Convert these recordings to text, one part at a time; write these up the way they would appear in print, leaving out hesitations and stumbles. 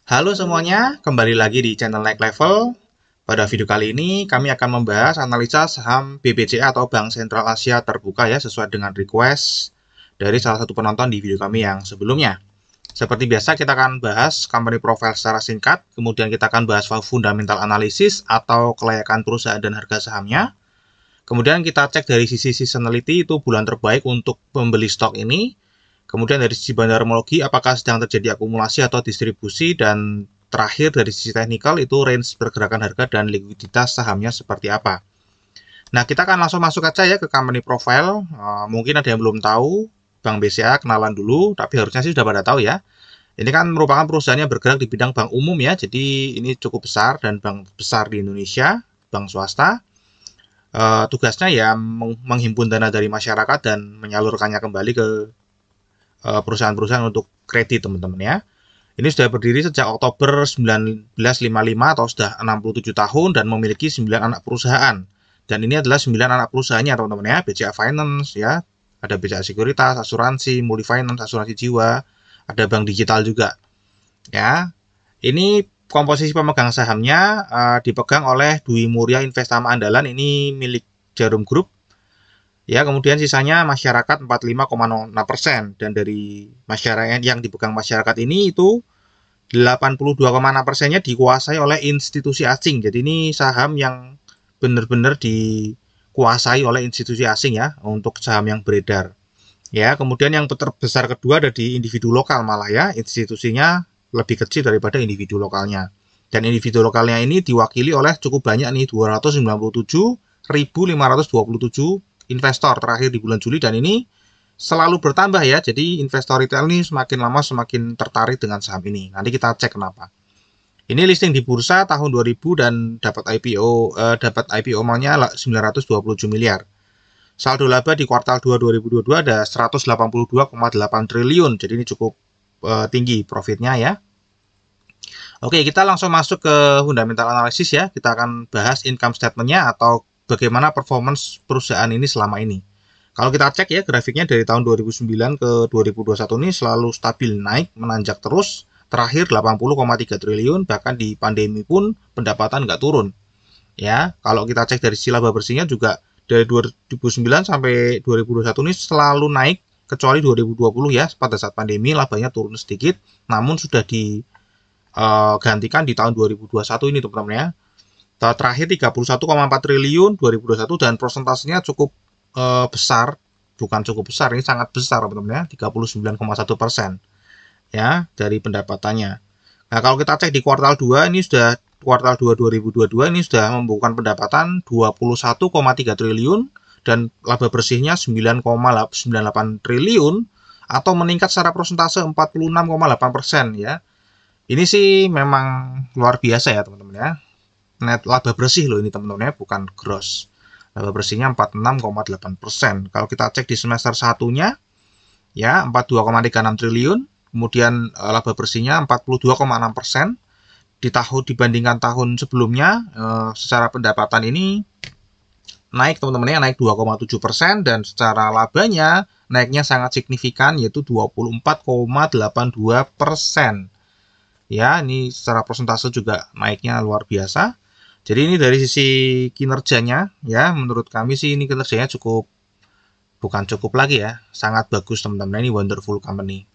Halo semuanya, kembali lagi di channel Naik Level. Pada video kali ini, kami akan membahas analisa saham BBCA atau Bank Sentral Asia Terbuka ya, sesuai dengan request dari salah satu penonton di video kami yang sebelumnya. Seperti biasa, kita akan bahas company profile secara singkat, kemudian kita akan bahas fundamental analysis atau kelayakan perusahaan dan harga sahamnya. Kemudian kita cek dari sisi seasonality, itu bulan terbaik untuk membeli stok ini. Kemudian dari sisi bandarmologi, apakah sedang terjadi akumulasi atau distribusi, dan terakhir dari sisi teknikal itu range pergerakan harga dan likuiditas sahamnya seperti apa. Nah, kita akan langsung masuk aja ya ke company profile. Mungkin ada yang belum tahu, Bank BCA kenalan dulu, tapi harusnya sih sudah pada tahu ya. Ini kan merupakan perusahaan yang bergerak di bidang bank umum ya, jadi ini cukup besar dan bank besar di Indonesia, bank swasta. Tugasnya ya menghimpun dana dari masyarakat dan menyalurkannya kembali ke perusahaan-perusahaan untuk kredit teman-teman ya. Ini sudah berdiri sejak Oktober 1955 atau sudah 67 tahun dan memiliki 9 anak perusahaan. Dan ini adalah 9 anak perusahaannya teman-teman ya, BCA Finance ya, ada BCA Sekuritas, asuransi, Multi Finance, asuransi jiwa, ada bank digital juga ya. Ini komposisi pemegang sahamnya dipegang oleh Dwi Muria Investama Andalan, ini milik Jarum Group. Ya, kemudian sisanya masyarakat 45,06%, dan dari masyarakat yang dipegang masyarakat ini itu 82,6%-nya dikuasai oleh institusi asing. Jadi ini saham yang benar-benar dikuasai oleh institusi asing ya untuk saham yang beredar. Ya, kemudian yang terbesar kedua ada di individu lokal malah ya, institusinya lebih kecil daripada individu lokalnya. Dan individu lokalnya ini diwakili oleh cukup banyak nih, 297.527 investor terakhir di bulan Juli, dan ini selalu bertambah ya. Jadi investor retail ini semakin lama semakin tertarik dengan saham ini. Nanti kita cek kenapa. Ini listing di bursa tahun 2000 dan dapat IPO-nya 927 miliar. Saldo laba di kuartal 2 2022 ada 182,8 triliun. Jadi ini cukup tinggi profitnya ya. Oke, kita langsung masuk ke fundamental analysis ya. Kita akan bahas income statement-nya atau bagaimana performance perusahaan ini selama ini. Kalau kita cek ya grafiknya dari tahun 2009 ke 2021 ini selalu stabil naik, menanjak terus. Terakhir 80,3 triliun, bahkan di pandemi pun pendapatan nggak turun. Ya, kalau kita cek dari sisi laba bersihnya juga dari 2009 sampai 2021 ini selalu naik, kecuali 2020 ya, pada saat pandemi labanya turun sedikit, namun sudah digantikan di tahun 2021 ini teman-teman ya. Terakhir 31,4 triliun 2021 dan persentasenya cukup besar, bukan cukup besar, ini sangat besar teman-teman ya, 39,1% ya dari pendapatannya. Nah, kalau kita cek di kuartal 2 ini sudah kuartal 2 2022 ini sudah membukukan pendapatan 21,3 triliun dan laba bersihnya 9,98 triliun atau meningkat secara persentase 46,8% ya. Ini sih memang luar biasa ya teman-teman ya. Net laba bersih loh ini teman-teman ya, bukan gross. Laba bersihnya 46,8%. Kalau kita cek di semester satunya ya 42,36 triliun, kemudian laba bersihnya 42,6%. Di tahun dibandingkan tahun sebelumnya secara pendapatan ini naik teman-teman ya, naik 2,7%, dan secara labanya naiknya sangat signifikan yaitu 24,82%. Ya, ini secara persentase juga naiknya luar biasa. Jadi ini dari sisi kinerjanya ya, menurut kami sih ini kinerjanya bukan cukup lagi ya, sangat bagus teman-teman, ini wonderful company.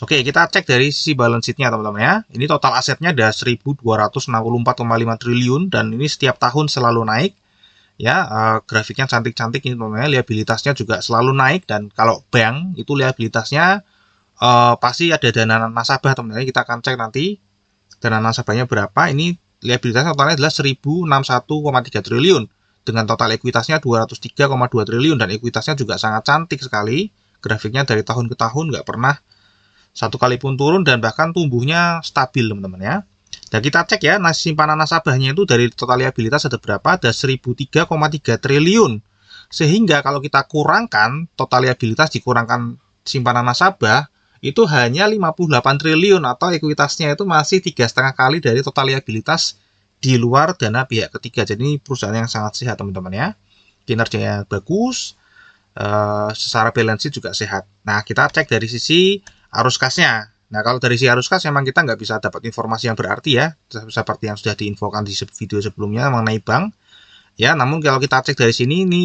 Oke, kita cek dari sisi balance sheet-nya teman-teman ya. Ini total asetnya ada 1.264,5 triliun dan ini setiap tahun selalu naik. Ya, grafiknya cantik-cantik ini teman-teman. Liabilitasnya juga selalu naik, dan kalau bank itu liabilitasnya pasti ada dana nasabah teman-teman. Kita akan cek nanti dana nasabahnya berapa. Ini liabilitasnya totalnya adalah 1.061,3 triliun dengan total ekuitasnya 203,2 triliun, dan ekuitasnya juga sangat cantik sekali. Grafiknya dari tahun ke tahun nggak pernah satu kali pun turun, dan bahkan tumbuhnya stabil teman-teman ya. Dan kita cek ya, simpanan nasabahnya itu dari total liabilitas ada berapa? Ada 1.003,3 triliun. Sehingga kalau kita kurangkan total liabilitas dikurangkan simpanan nasabah, itu hanya 58 triliun atau ekuitasnya itu masih 3,5 kali dari total liabilitas di luar dana pihak ketiga. Jadi ini perusahaan yang sangat sehat teman-teman ya. Kinerjanya bagus, secara balance sheet juga sehat. Nah, kita cek dari sisi arus kasnya. Nah, kalau dari si arus kas memang kita nggak bisa dapat informasi yang berarti ya, seperti yang sudah diinfokan di video sebelumnya mengenai bank. Ya, namun kalau kita cek dari sini, ini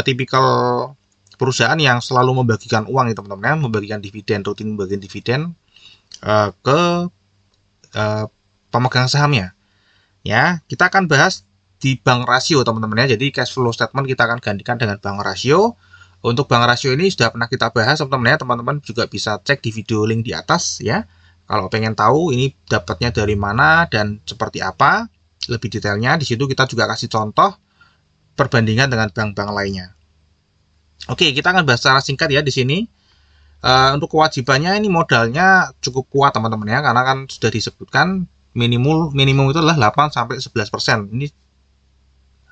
tipikal perusahaan yang selalu membagikan uang ya teman-teman ya, membagikan dividen, rutin membagikan dividen ke pemegang sahamnya. Ya, kita akan bahas di bank rasio teman-teman ya. Jadi cash flow statement kita akan gantikan dengan bank rasio. Untuk bank rasio ini sudah pernah kita bahas teman-teman ya. Teman-teman juga bisa cek di video link di atas ya. Kalau pengen tahu ini dapatnya dari mana dan seperti apa lebih detailnya, di situ kita juga kasih contoh perbandingan dengan bank-bank lainnya. Oke, kita akan bahas secara singkat ya di sini. Untuk kewajibannya ini modalnya cukup kuat teman-teman ya, karena kan sudah disebutkan minimum itu adalah 8-11%. Ini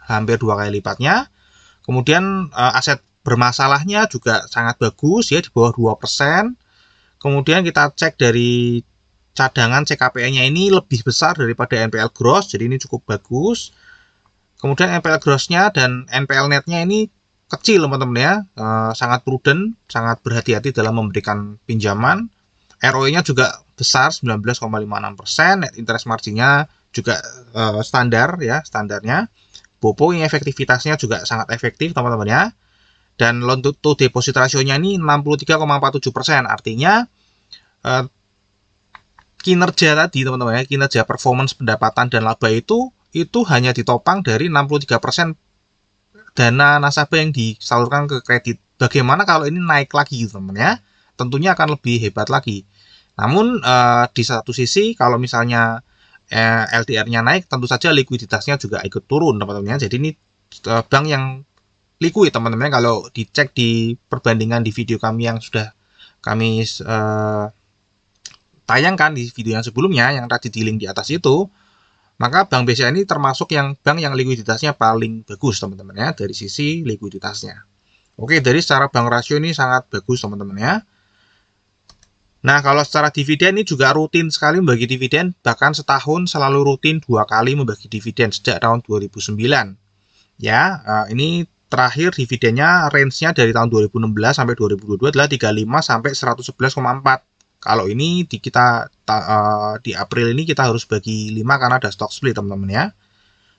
hampir 2 kali lipatnya. Kemudian aset bermasalahnya juga sangat bagus ya, di bawah 2%. Kemudian kita cek dari cadangan CKPE-nya ini lebih besar daripada NPL gross, jadi ini cukup bagus. Kemudian NPL gross-nya dan NPL net-nya ini kecil teman-teman ya, sangat prudent, sangat berhati-hati dalam memberikan pinjaman. ROE-nya juga besar 19,56%, net interest margin-nya juga standar ya, standarnya. Borrowing efektivitasnya juga sangat efektif teman-teman ya. Dan loan to deposit ratio-nya ini 63,47%, artinya kinerja tadi teman-teman ya, kinerja performance pendapatan dan laba itu hanya ditopang dari 63% dana nasabah yang disalurkan ke kredit. Bagaimana kalau ini naik lagi teman-teman ya? Tentunya akan lebih hebat lagi. Namun di satu sisi kalau misalnya LDR-nya naik, tentu saja likuiditasnya juga ikut turun teman-teman ya. Jadi ini bank yang liquid teman-teman. Kalau dicek di perbandingan di video kami yang sudah kami tayangkan di video yang sebelumnya, yang tadi di link di atas itu, maka Bank BCA ini termasuk bank yang likuiditasnya paling bagus teman-teman ya, dari sisi likuiditasnya. Oke, dari secara bank rasio ini sangat bagus teman-teman ya. Nah, kalau secara dividen ini juga rutin sekali membagi dividen, bahkan setahun selalu rutin 2 kali membagi dividen sejak tahun 2009. Ya, ini terakhir dividennya range-nya dari tahun 2016 sampai 2022 adalah 35 sampai 111,4. Kalau ini di April ini kita harus bagi 5 karena ada stock split teman-teman ya.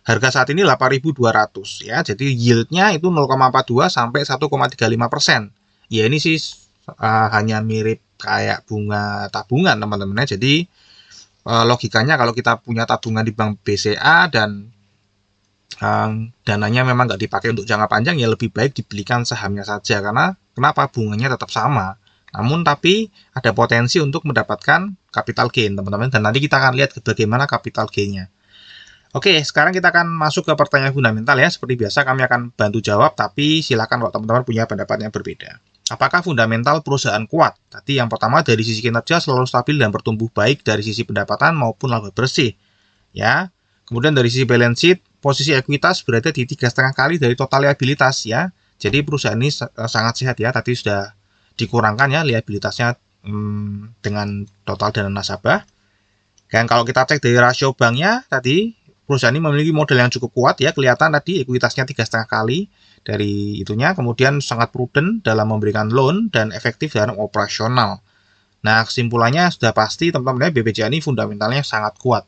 Harga saat ini 8.200 ya. Jadi yield-nya itu 0,42 sampai 1,35%. Ya ini sih hanya mirip kayak bunga tabungan teman-teman ya. Jadi logikanya kalau kita punya tabungan di Bank BCA dan dananya memang nggak dipakai untuk jangka panjang, ya lebih baik dibelikan sahamnya saja. Karena kenapa? Bunganya tetap sama. Namun tapi ada potensi untuk mendapatkan capital gain teman-teman, dan nanti kita akan lihat bagaimana capital gain-nya. Oke, sekarang kita akan masuk ke pertanyaan fundamental ya. Seperti biasa kami akan bantu jawab, tapi silakan kalau teman-teman punya pendapat yang berbeda. Apakah fundamental perusahaan kuat? Tadi yang pertama dari sisi kinerja selalu stabil dan bertumbuh baik dari sisi pendapatan maupun laba bersih. Ya. Kemudian dari sisi balance sheet, posisi ekuitas berada di 3,5 kali dari total liabilitas ya. Jadi perusahaan ini sangat sehat ya. Tadi sudah dikurangkan ya liabilitasnya dengan total dana nasabah. Dan kalau kita cek dari rasio banknya tadi, perusahaan ini memiliki modal yang cukup kuat ya, kelihatan tadi ekuitasnya 3,5 kali dari itunya, kemudian sangat prudent dalam memberikan loan dan efektif dalam operasional. Nah, kesimpulannya sudah pasti teman-teman ya, BBCA ini fundamentalnya sangat kuat.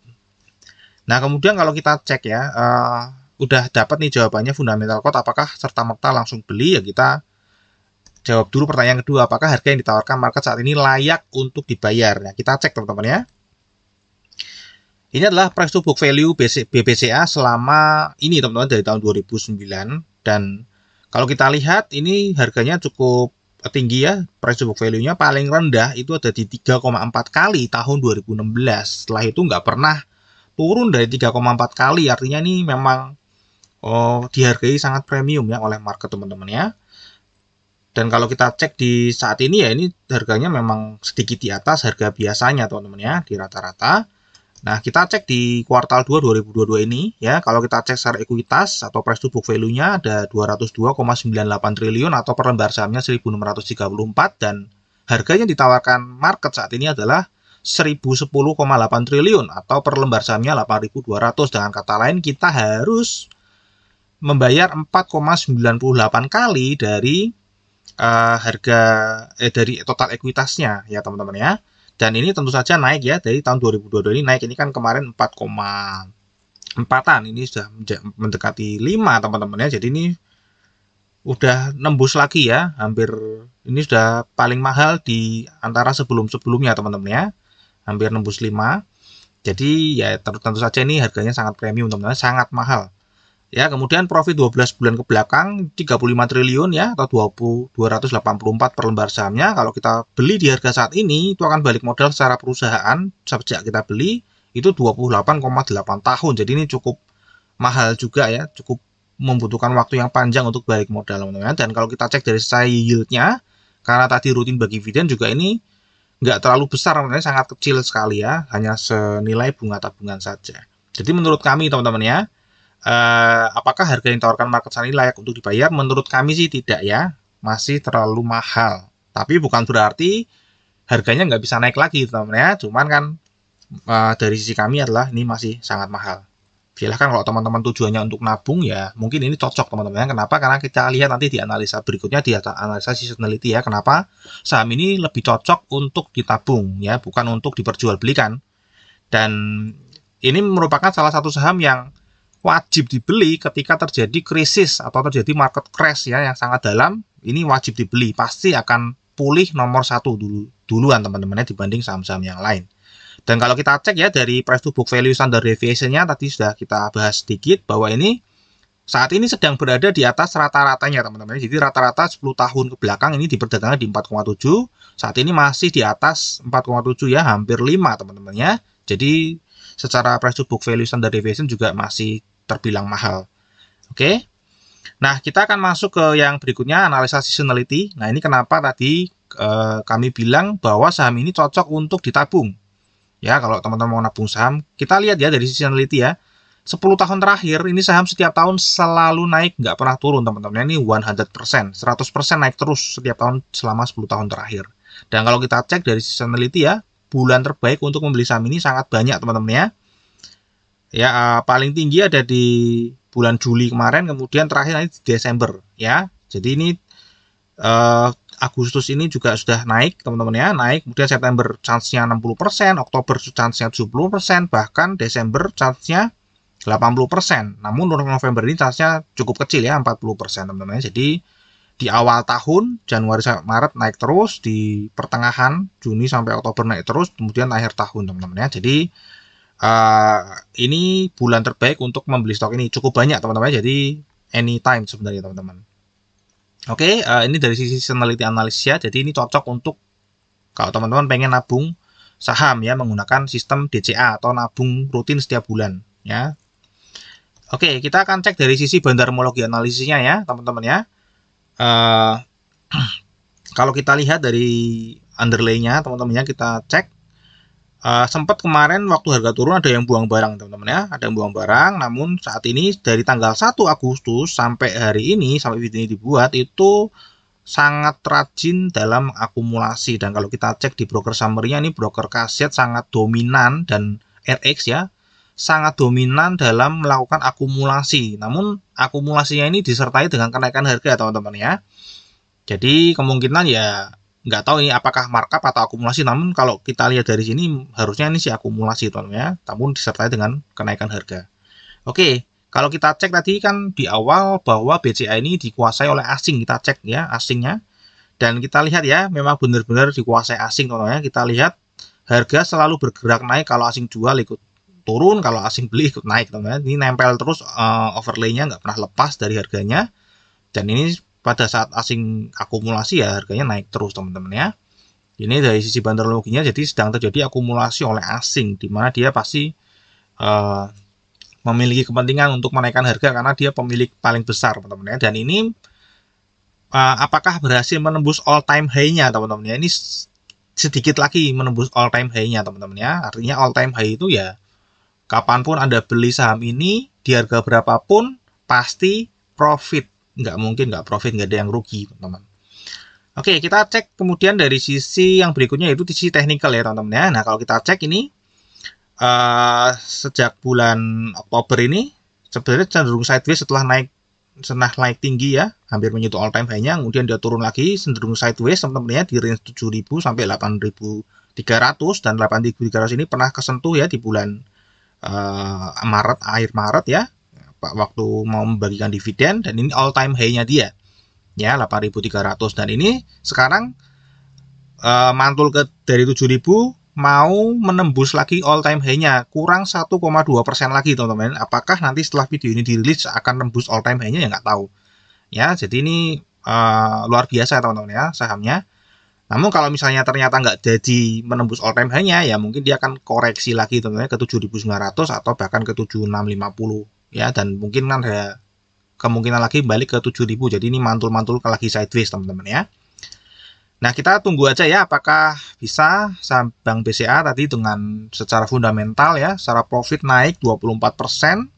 Nah, kemudian kalau kita cek ya, udah dapat nih jawabannya fundamental kuat, apakah serta-merta langsung beli? Ya kita jawab dulu pertanyaan kedua, apakah harga yang ditawarkan market saat ini layak untuk dibayar? Nah, kita cek teman-teman ya. Ini adalah price to book value BBCA selama ini teman-teman dari tahun 2009, dan kalau kita lihat ini harganya cukup tinggi ya, price to book value-nya paling rendah itu ada di 3,4 kali tahun 2016. Setelah itu nggak pernah turun dari 3,4 kali, artinya ini memang dihargai sangat premium ya oleh market teman-teman ya. Dan kalau kita cek di saat ini ya, ini harganya memang sedikit di atas harga biasanya teman-teman ya, di rata-rata. Nah, kita cek di kuartal 2 2022 ini ya, kalau kita cek secara ekuitas atau price to book value-nya ada 202,98 triliun atau per lembar sahamnya 1.634, dan harga yang ditawarkan market saat ini adalah 1.010,8 triliun atau per lembar sahamnya 8.200. Dengan kata lain, kita harus membayar 4,98 kali dari harga dari total ekuitasnya ya teman-teman ya. Dan ini tentu saja naik ya, dari tahun 2022 ini naik. Ini kan kemarin 4,4-an, ini sudah mendekati 5 teman-teman ya. Jadi ini udah nembus lagi ya, hampir ini sudah paling mahal di antara sebelum-sebelumnya teman-teman ya, hampir nembus 5. Jadi ya tentu saja ini harganya sangat premium teman-teman, sangat mahal. Ya, kemudian profit 12 bulan ke belakang 35 triliun ya, atau 284 per lembar sahamnya. Kalau kita beli di harga saat ini, itu akan balik modal secara perusahaan sejak kita beli itu 28,8 tahun. Jadi ini cukup mahal juga ya, cukup membutuhkan waktu yang panjang untuk balik modal teman-teman. Dan kalau kita cek dari sisi yield-nya, karena tadi rutin bagi dividen juga ini nggak terlalu besar, teman-teman, sangat kecil sekali ya, hanya senilai bunga tabungan saja. Jadi menurut kami teman-teman ya, apakah harga yang ditawarkan market saat ini layak untuk dibayar? Menurut kami sih tidak ya, masih terlalu mahal. Tapi bukan berarti harganya nggak bisa naik lagi teman-teman ya, cuman kan dari sisi kami adalah ini masih sangat mahal. Silahkan kalau teman-teman tujuannya untuk nabung ya, mungkin ini cocok teman-teman. Kenapa? Karena kita lihat nanti di analisa berikutnya, di analisa seasonality ya, kenapa saham ini lebih cocok untuk ditabung ya, bukan untuk diperjualbelikan. Dan ini merupakan salah satu saham yang wajib dibeli ketika terjadi krisis atau terjadi market crash ya yang sangat dalam. Ini wajib dibeli, pasti akan pulih nomor 1 duluan teman-teman ya, dibanding saham-saham yang lain. Dan kalau kita cek ya dari price to book value standard deviation-nya tadi sudah kita bahas sedikit bahwa ini saat ini sedang berada di atas rata-ratanya teman-teman. Jadi rata-rata 10 tahun ke belakang ini diperdagangkan di 4,7. Saat ini masih di atas 4,7 ya, hampir 5 teman-teman ya. Jadi secara price to book value standard deviation juga masih terbilang mahal. Oke. Nah, kita akan masuk ke yang berikutnya, analisa seasonality. Nah, ini kenapa tadi kami bilang bahwa saham ini cocok untuk ditabung. Ya, kalau teman-teman mau nabung saham, kita lihat ya dari seasonality ya. 10 tahun terakhir, ini saham setiap tahun selalu naik, nggak pernah turun teman-teman. Ini 100%, 100% naik terus setiap tahun selama 10 tahun terakhir. Dan kalau kita cek dari seasonality ya, bulan terbaik untuk membeli saham ini sangat banyak teman-teman ya. Ya, paling tinggi ada di bulan Juli kemarin, kemudian terakhir nanti di Desember ya. Jadi ini Agustus ini juga sudah naik teman-teman ya, naik. Kemudian September chance-nya 60%, Oktober chance-nya 70%, bahkan Desember chance-nya 80%. Namun November ini chance-nya cukup kecil ya, 40% teman-teman. Jadi di awal tahun Januari sampai Maret naik terus, di pertengahan Juni sampai Oktober naik terus, kemudian akhir tahun teman-teman ya. Jadi ini bulan terbaik untuk membeli stok ini, cukup banyak teman-teman. Jadi anytime sebenarnya teman-teman. Oke, ini dari sisi seasonality analysis ya. Jadi ini cocok untuk kalau teman-teman pengen nabung saham ya, menggunakan sistem DCA atau nabung rutin setiap bulan ya. Oke, kita akan cek dari sisi bandarmologi analisisnya ya teman-teman ya. Kalau kita lihat dari underlay-nya teman-teman ya, kita cek sempat kemarin waktu harga turun ada yang buang barang teman-teman ya, ada yang buang barang. Namun saat ini dari tanggal 1 Agustus sampai hari ini, sampai video ini dibuat, itu sangat rajin dalam akumulasi. Dan kalau kita cek di broker summary-nya, ini broker Cassiet sangat dominan, dan RX ya sangat dominan dalam melakukan akumulasi. Namun akumulasinya ini disertai dengan kenaikan harga teman-teman ya. Jadi kemungkinan ya nggak tahu ini apakah markup atau akumulasi, namun kalau kita lihat dari sini harusnya ini sih akumulasi teman-teman ya, namun disertai dengan kenaikan harga. Oke, kalau kita cek tadi kan di awal bahwa BCA ini dikuasai oleh asing, kita cek ya asingnya, dan kita lihat ya memang benar-benar dikuasai asing teman-teman ya. Kita lihat harga selalu bergerak naik, kalau asing jual ikut turun, kalau asing beli ikut naik teman-teman. Ini nempel terus, overlay-nya nggak pernah lepas dari harganya, dan ini pada saat asing akumulasi ya harganya naik terus teman-teman ya. Ini dari sisi bandarmologinya, jadi sedang terjadi akumulasi oleh asing, di mana dia pasti memiliki kepentingan untuk menaikkan harga karena dia pemilik paling besar teman-teman ya. Dan ini apakah berhasil menembus all time high-nya teman-teman ya? Ini sedikit lagi menembus all time high-nya teman-teman ya. Artinya all time high itu ya kapanpun Anda beli saham ini di harga berapapun pasti profit. Nggak mungkin nggak profit, nggak ada yang rugi teman-teman. Oke, kita cek kemudian dari sisi yang berikutnya, yaitu sisi teknikal ya teman-teman ya. Nah, kalau kita cek ini sejak bulan Oktober ini sebenarnya cenderung sideways setelah naik tinggi ya, hampir menyentuh all time high-nya, kemudian dia turun lagi cenderung sideways teman-teman ya, di range 7.000 sampai 8.300 300 dan 8.300 ini pernah kesentuh ya di bulan akhir Maret ya, waktu mau membagikan dividen, dan ini all time high-nya dia ya 8.300, dan ini sekarang mantul dari 7.000, mau menembus lagi all time high-nya, kurang 1,2% lagi teman-teman. Apakah nanti setelah video ini dirilis akan tembus all time high-nya, ya nggak tahu ya. Jadi ini luar biasa teman-teman ya sahamnya. Namun kalau misalnya ternyata nggak jadi menembus all time high-nya, ya mungkin dia akan koreksi lagi teman-teman ke 7.900 atau bahkan ke 7.650 ya, dan mungkin kan ada kemungkinan lagi balik ke 7.000. Jadi ini mantul-mantul lagi sideways teman-teman ya. Nah, kita tunggu aja ya apakah bisa saham Bank BCA tadi dengan secara fundamental ya, secara profit naik 24%,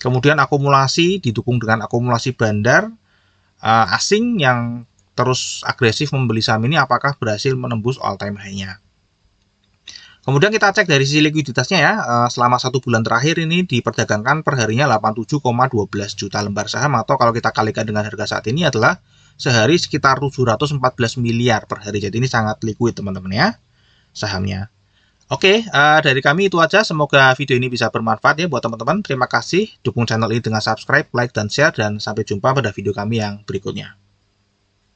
kemudian akumulasi didukung dengan akumulasi bandar asing yang terus agresif membeli saham ini, apakah berhasil menembus all time high-nya. Kemudian kita cek dari sisi likuiditasnya ya, selama 1 bulan terakhir ini diperdagangkan per harinya 87,12 juta lembar saham, atau kalau kita kalikan dengan harga saat ini adalah sehari sekitar 714 miliar per hari. Jadi ini sangat liquid teman-teman ya sahamnya. Oke, dari kami itu aja. Semoga video ini bisa bermanfaat ya buat teman-teman. Terima kasih, dukung channel ini dengan subscribe, like, dan share, dan sampai jumpa pada video kami yang berikutnya.